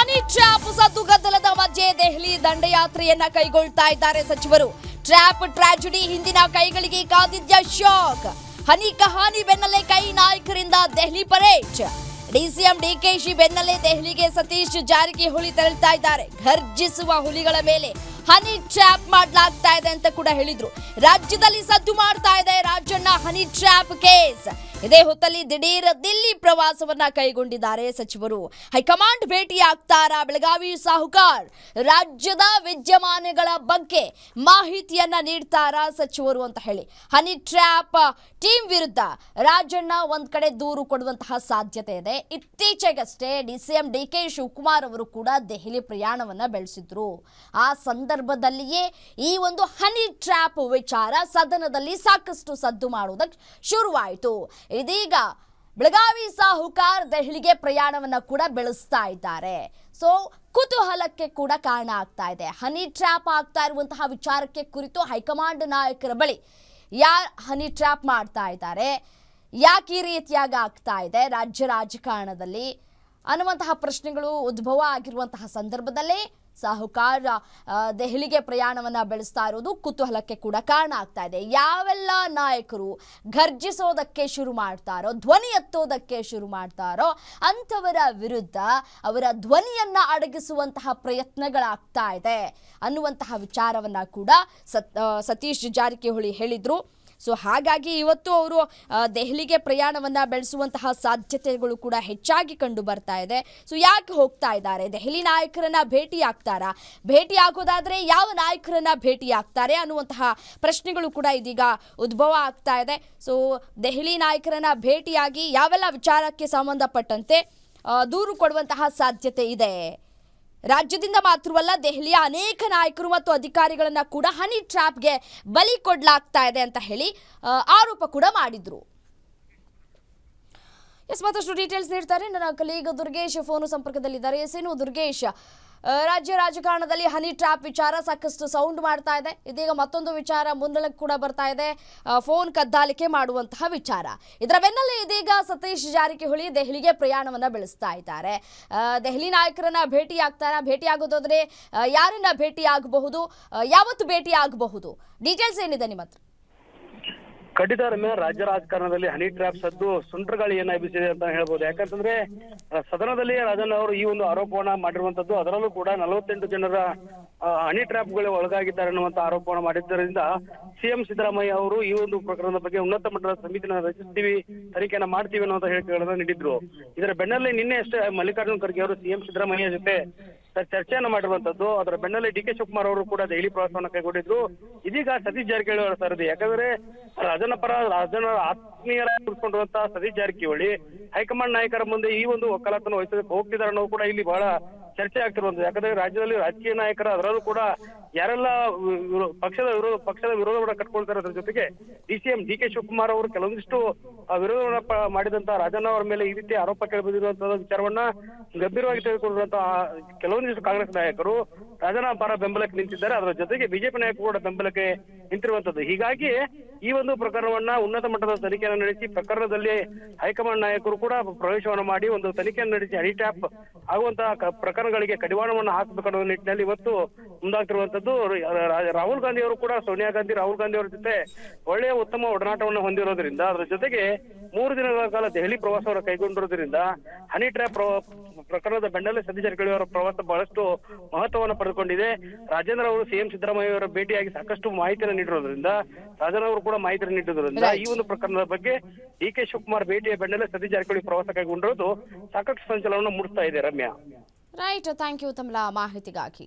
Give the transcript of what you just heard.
Honey trap ಸದ್ದುಗದ್ದಲದ ಮಧ್ಯೆ ದೆಹಲಿ ದಂಡಯಾತ್ರೆಯನ್ನ ಕೈಗೊಳ್ತಾ ಇದ್ದಾರೆ ಸಚಿವರು. ಟ್ರ್ಯಾಪ್ ಟ್ರಾಜಿಡಿ ಹಿಂದಿನ ಕೈಗಳಿಗೆ ಕಾದಿದ್ದ ಶಾಕ್. ಹನಿ ಕಹಾನಿ ಬೆನ್ನಲ್ಲೇ ಕೈ ನಾಯಕರಿಂದ ದೆಹಲಿ ಪರೇಡ್. ಡಿಸಿಎಂ ಡಿಕೆಶಿ ಬೆನ್ನಲ್ಲೇ ದೆಹಲಿಗೆ ಸತೀಶ್ ಜಾರಕಿಹೊಳಿ ತೆರಳುತ್ತಾ ಇದ್ದಾರೆ. ಘರ್ಜಿಸುವ ಹುಲಿಗಳ ಮೇಲೆ ಹನಿ ಟ್ರ್ಯಾಪ್ ಮಾಡಲಾಗ್ತಾ ಇದೆ ಅಂತ ಕೂಡ ಹೇಳಿದ್ರು. ರಾಜ್ಯದಲ್ಲಿ ಸದ್ದು ಮಾಡ್ತಾ ಇದೆ ರಾಜಣ್ಣ ಹನಿ ಟ್ರ್ಯಾಪ್ ಕೇಸ್. ಇದೇ ಹೊತ್ತಲ್ಲಿ ದಿಢೀರ್ ದಿಲ್ಲಿ ಪ್ರವಾಸವನ್ನ ಕೈಗೊಂಡಿದ್ದಾರೆ ಸಚಿವರು. ಹೈಕಮಾಂಡ್ ಭೇಟಿ ಆಗ್ತಾರಾ ಬೆಳಗಾವಿ ಸಾಹುಕಾರ್? ರಾಜ್ಯದ ವಿದ್ಯಮಾನಗಳ ಬಗ್ಗೆ ಮಾಹಿತಿಯನ್ನ ನೀಡ್ತಾರಾ ಸಚಿವರು ಅಂತ ಹೇಳಿ ಹನಿ ಟ್ರ್ಯಾಪ್ ಟೀಮ್ ವಿರುದ್ಧ ರಾಜಣ್ಣ ಒಂದ್ ಕಡೆ ದೂರು ಕೊಡುವಂತಹ ಸಾಧ್ಯತೆ ಇದೆ. ಇತ್ತೀಚೆಗಷ್ಟೇ ಡಿಸಿಎಂ ಡಿಕೆ ಶಿವಕುಮಾರ್ ಅವರು ಕೂಡ ದೆಹಲಿ ಪ್ರಯಾಣವನ್ನ ಬೆಳೆಸಿದ್ರು. ಆ ಸಂದರ್ಭದಲ್ಲಿಯೇ ಈ ಒಂದು ಹನಿ ಟ್ರ್ಯಾಪ್ ವಿಚಾರ ಸದನದಲ್ಲಿ ಸಾಕಷ್ಟು ಸದ್ದು ಮಾಡುವುದಕ್ಕೆ ಶುರುವಾಯಿತು. ಇದೀಗ ಬೆಳಗಾವಿ ಸಾಹುಕಾರ್ ದೆಹಲಿಗೆ ಪ್ರಯಾಣವನ್ನ ಕೂಡ ಬೆಳೆಸ್ತಾ ಇದ್ದಾರೆ. ಸೊ ಕುತೂಹಲಕ್ಕೆ ಕೂಡ ಕಾರಣ ಆಗ್ತಾ ಇದೆ. ಹನಿ ಟ್ರ್ಯಾಪ್ ಆಗ್ತಾ ಇರುವಂತಹ ವಿಚಾರಕ್ಕೆ ಕುರಿತು ಹೈಕಮಾಂಡ್ ನಾಯಕರ ಬಳಿ ಯಾರು ಹನಿ ಟ್ರ್ಯಾಪ್ ಮಾಡ್ತಾ ಇದ್ದಾರೆ, ಯಾಕೆ ಈ ರೀತಿಯಾಗಿ ಆಗ್ತಾ ಇದೆ ರಾಜ್ಯ ರಾಜಕಾರಣದಲ್ಲಿ ಅನ್ನುವಂತಹ ಪ್ರಶ್ನೆಗಳು ಉದ್ಭವ ಆಗಿರುವಂತಹ ಸಂದರ್ಭದಲ್ಲೇ ಸಾಹುಕಾರ್ ದೆಹಲಿಗೆ ಪ್ರಯಾಣವನ್ನ ಬೆಳೆಸ್ತಾ ಇರೋದು ಕುತೂಹಲಕ್ಕೆ ಕೂಡ ಕಾರಣ ಆಗ್ತಾ ಇದೆ. ಯಾವೆಲ್ಲ ನಾಯಕರು ಘರ್ಜಿಸೋದಕ್ಕೆ ಶುರು ಮಾಡ್ತಾರೋ, ಧ್ವನಿ ಎತ್ತೋದಕ್ಕೆ ಶುರು ಮಾಡ್ತಾರೋ ಅಂಥವರ ವಿರುದ್ಧ ಅವರ ಧ್ವನಿಯನ್ನ ಅಡಗಿಸುವಂತಹ ಪ್ರಯತ್ನಗಳಾಗ್ತಾ ಇದೆ ಅನ್ನುವಂತಹ ವಿಚಾರವನ್ನ ಕೂಡ ಸತೀಶ್ ಜಾರಕಿಹೊಳಿ ಹೇಳಿದ್ರು. ಸೊ ಹಾಗಾಗಿ ಇವತ್ತು ಅವರು ದೆಹಲಿಗೆ ಪ್ರಯಾಣವನ್ನು ಬೆಳೆಸುವಂತಹ ಸಾಧ್ಯತೆಗಳು ಕೂಡ ಹೆಚ್ಚಾಗಿ ಕಂಡು ಬರ್ತಾ ಇದೆ. ಸೊ ಯಾಕೆ ಹೋಗ್ತಾ ಇದ್ದಾರೆ? ದೆಹಲಿ ನಾಯಕರನ್ನ ಭೇಟಿ ಆಗ್ತಾರಾ? ಭೇಟಿ ಆಗೋದಾದ್ರೆ ಯಾವ ನಾಯಕರನ್ನ ಭೇಟಿ ಆಗ್ತಾರೆ ಅನ್ನುವಂತಹ ಪ್ರಶ್ನೆಗಳು ಕೂಡ ಇದೀಗ ಉದ್ಭವ ಆಗ್ತಾ ಇದೆ. ಸೊ ದೆಹಲಿ ನಾಯಕರನ್ನ ಭೇಟಿಯಾಗಿ ಯಾವೆಲ್ಲ ವಿಚಾರಕ್ಕೆ ಸಂಬಂಧಪಟ್ಟಂತೆ ದೂರು ಕೊಡುವಂತಹ ಸಾಧ್ಯತೆ ಇದೆ. ರಾಜ್ಯದಿಂದ ಮಾತ್ರವಲ್ಲ, ದೆಹಲಿಯ ಅನೇಕ ನಾಯಕರು ಮತ್ತು ಅಧಿಕಾರಿಗಳನ್ನ ಕೂಡ ಹನಿ ಟ್ರ್ಯಾಪ್ಗೆ ಬಲಿ ಕೊಡಲಾಗ್ತಾ ಇದೆ ಅಂತ ಹೇಳಿ ಆರೋಪ ಕೂಡ ಮಾಡಿದ್ರು. ಮತ್ತಷ್ಟು ಡೀಟೇಲ್ಸ್ ನೀಡ್ತಾರೆ ನನ್ನ ಕಲೀಗ್ ದುರ್ಗೇಶ್ ಫೋನ್ ಸಂಪರ್ಕದಲ್ಲಿದ್ದಾರೆ. ಏನು ದುರ್ಗೇಶ್, ರಾಜ್ಯ ರಾಜಕಾರಣದಲ್ಲಿ ಹನಿ ಟ್ರ್ಯಾಪ್ ವಿಚಾರ ಸಾಕಷ್ಟು ಸೌಂಡ್ ಮಾಡ್ತಾ ಇದೆ. ಇದೀಗ ಮತ್ತೊಂದು ವಿಚಾರ ಮುನ್ನೆಲೆಗೆ ಕೂಡ ಬರ್ತಾ ಇದೆ, ಫೋನ್ ಕದ್ದಾಲಿಕೆ ಮಾಡುವಂತಹ ವಿಚಾರ. ಇದರ ಬೆನ್ನಲ್ಲೇ ಇದೀಗ ಸತೀಶ್ ಜಾರಕಿಹೊಳಿ ದೆಹಲಿಗೆ ಪ್ರಯಾಣವನ್ನ ಬೆಳೆಸ್ತಾ ಇದ್ದಾರೆ. ದೆಹಲಿ ನಾಯಕರನ್ನ ಭೇಟಿ ಆಗ್ತಾರ? ಭೇಟಿ ಆಗೋದಾದ್ರೆ ಯಾರನ್ನ ಭೇಟಿ ಆಗಬಹುದು, ಯಾವತ್ತು ಭೇಟಿ ಆಗಬಹುದು? ಡೀಟೇಲ್ಸ್ ಏನಿದೆ ನಿಮ್ಮ ಹತ್ರ? ಖಂಡಿತ ರಮ್ಯ, ರಾಜ್ಯ ರಾಜಕಾರಣದಲ್ಲಿ ಹನಿ ಟ್ರ್ಯಾಪ್ ಸದ್ದು ಸುಂಟ್ರಗಾಳಿಯನ್ನ ಎಬ್ಬಿಸಿದೆ ಅಂತ ಹೇಳ್ಬೋದು. ಯಾಕಂತಂದ್ರೆ ಸದನದಲ್ಲಿ ರಾಜಣ್ಣ ಅವರು ಈ ಒಂದು ಆರೋಪವನ್ನ ಮಾಡಿರುವಂತದ್ದು, ಅದರಲ್ಲೂ ಕೂಡ 48 ಜನರ ಹನಿ ಟ್ರ್ಯಾಪ್ಗಳು ಒಳಗಾಗಿದ್ದಾರೆ ಅನ್ನುವಂತ ಆರೋಪವನ್ನು ಮಾಡಿದ್ದರಿಂದ ಸಿಎಂ ಸಿದ್ದರಾಮಯ್ಯ ಅವರು ಈ ಒಂದು ಪ್ರಕರಣದ ಬಗ್ಗೆ ಉನ್ನತ ಮಟ್ಟದ ಸಮಿತಿನ ರಚಿಸ್ತೀವಿ, ತನಿಖೆಯನ್ನ ಮಾಡ್ತೀವಿ ಅನ್ನುವಂತ ಹೇಳಿಕೆಗಳನ್ನ ನೀಡಿದ್ರು. ಇದರ ಬೆನ್ನಲ್ಲೇ ನಿನ್ನೆ ಅಷ್ಟೇ ಮಲ್ಲಿಕಾರ್ಜುನ ಖರ್ಗೆ ಅವರು ಸಿಎಂ ಸಿದ್ದರಾಮಯ್ಯ ಜೊತೆ ಚರ್ಚೆಯನ್ನ ಮಾಡಿರುವಂತದ್ದು. ಅದರ ಬೆನ್ನಲ್ಲೇ ಡಿಕೆ ಶಿವಕುಮಾರ್ ಅವರು ಕೂಡ ದೆಹಲಿ ಪ್ರವಾಸವನ್ನ ಕೈಗೊಂಡಿದ್ರು. ಇದೀಗ ಸತೀಶ್ ಜಾರಕಿಹೊಳಿ ಅವರ ಸರದಿ. ಯಾಕಂದ್ರೆ ರಾಜನ ಆತ್ಮೀಯರಾಗಿ ಉಳಿಸ್ಕೊಂಡಿರುವಂತಹ ಸತೀಶ್ ಜಾರಕಿಹೊಳಿ ಹೈಕಮಾಂಡ್ ನಾಯಕರ ಮುಂದೆ ಈ ಒಂದು ವಕಾಲತನ್ನು ವಹಿಸೋದಕ್ಕೆ ಹೋಗ್ತಿದ್ದಾರೆ ಅನ್ನೋದು ಕೂಡ ಇಲ್ಲಿ ಬಹಳ ಚರ್ಚೆ ಆಗ್ತಿರುವಂತದ್ದು. ಯಾಕಂದ್ರೆ ರಾಜ್ಯದಲ್ಲಿ ರಾಜಕೀಯ ನಾಯಕರ ಅದರಲ್ಲೂ ಕೂಡ ಯಾರೆಲ್ಲ ಪಕ್ಷದ ವಿರೋಧವನ್ನ ಕಟ್ಕೊಳ್ತಾರೆ, ಅದ್ರ ಜೊತೆಗೆ ಡಿಸಿಎಂ ಡಿಕೆ ಶಿವಕುಮಾರ್ ಅವರು ಕೆಲವೊಂದಿಷ್ಟು ವಿರೋಧವನ್ನ ಮಾಡಿದಂತಹ ರಾಜಣ್ಣ ಅವರ ಮೇಲೆ ಈ ರೀತಿ ಆರೋಪ ಕೇಳಿಬಂದಿರುವಂತಹ ವಿಚಾರವನ್ನ ಗಂಭೀರವಾಗಿ ತೆಗೆದುಕೊಂಡಿರುವಂತಹ ಕೆಲವೊಂದಿಷ್ಟು ಕಾಂಗ್ರೆಸ್ ನಾಯಕರು ರಾಜಣ್ಣ ಪರ ಬೆಂಬಲಕ್ಕೆ ನಿಂತಿದ್ದಾರೆ. ಅದರ ಜೊತೆಗೆ ಬಿಜೆಪಿ ನಾಯಕರು ಕೂಡ ಬೆಂಬಲಕ್ಕೆ ನಿಂತಿರುವಂತದ್ದು. ಹೀಗಾಗಿ ಈ ಒಂದು ಪ್ರಕರಣವನ್ನ ಉನ್ನತ ಮಟ್ಟದ ತನಿಖೆಯನ್ನು ನಡೆಸಿ ಪ್ರಕರಣದಲ್ಲಿ ಹೈಕಮಾಂಡ್ ನಾಯಕರು ಕೂಡ ಪ್ರವೇಶವನ್ನು ಮಾಡಿ ಒಂದು ತನಿಖೆಯನ್ನು ನಡೆಸಿ ಹನಿ ಟ್ರ್ಯಾಪ್ ಆಗುವಂತಹ ಪ್ರಕರಣಗಳಿಗೆ ಕಡಿವಾಣವನ್ನು ಹಾಕಬೇಕನ್ನೋ ನಿಟ್ಟಿನಲ್ಲಿ ಇವತ್ತು ಮುಂದಾಗ್ತಿರುವಂತದ್ದು. ರಾಹುಲ್ ಗಾಂಧಿ ಅವರು ಕೂಡ ಸೋನಿಯಾ ಗಾಂಧಿ, ರಾಹುಲ್ ಗಾಂಧಿ ಅವರ ಜೊತೆ ಒಳ್ಳೆಯ ಉತ್ತಮ ಒಡನಾಟವನ್ನು ಹೊಂದಿರೋದ್ರಿಂದ, ಅದರ ಜೊತೆಗೆ 3 ದಿನಗಳ ಕಾಲ ದೆಹಲಿ ಪ್ರವಾಸವನ್ನು ಕೈಗೊಂಡಿರೋದ್ರಿಂದ ಹನಿ ಟ್ರ್ಯಾಪ್ ಪ್ರಕರಣದ ಬೆನ್ನಲ್ಲೇ ಸತೀಶ್ ಜಾರಕಿಹೊಳಿ ಅವರ ಪ್ರವಾಸ ಬಹಳಷ್ಟು ಮಹತ್ವವನ್ನು ಪಡೆದುಕೊಂಡಿದೆ. ರಾಜೇಂದ್ರ ಅವರು ಸಿಎಂ ಸಿದ್ದರಾಮಯ್ಯ ಅವರ ಭೇಟಿಯಾಗಿ ಸಾಕಷ್ಟು ಮಾಹಿತಿಯನ್ನು ನೀಡಿರೋದ್ರಿಂದ, ರಾಜನ್ ಅವರು ಕೂಡ ಮಾಹಿತಿಯನ್ನು ನೀಡಿರೋದ್ರಿಂದ ಈ ಒಂದು ಪ್ರಕರಣದ ಬಗ್ಗೆ ಡಿಕೆ ಶಿವಕುಮಾರ್ ಭೇಟಿಯ ಬೆನ್ನಲ್ಲೇ ಸತೀಶ್ ಜಾರಕಿಹೊಳಿ ಪ್ರವಾಸ ಕೈಗೊಂಡಿರೋದು ಸಾಕಷ್ಟು ಸಂಚಲನವನ್ನು ಮೂಡಿಸ್ತಾ ಇದೆ ರಮ್ಯಾ. ರೈಟ್, ಥ್ಯಾಂಕ್ ಯು ತಮ್ಮ ಮಾಹಿತಿಗಾಗಿ.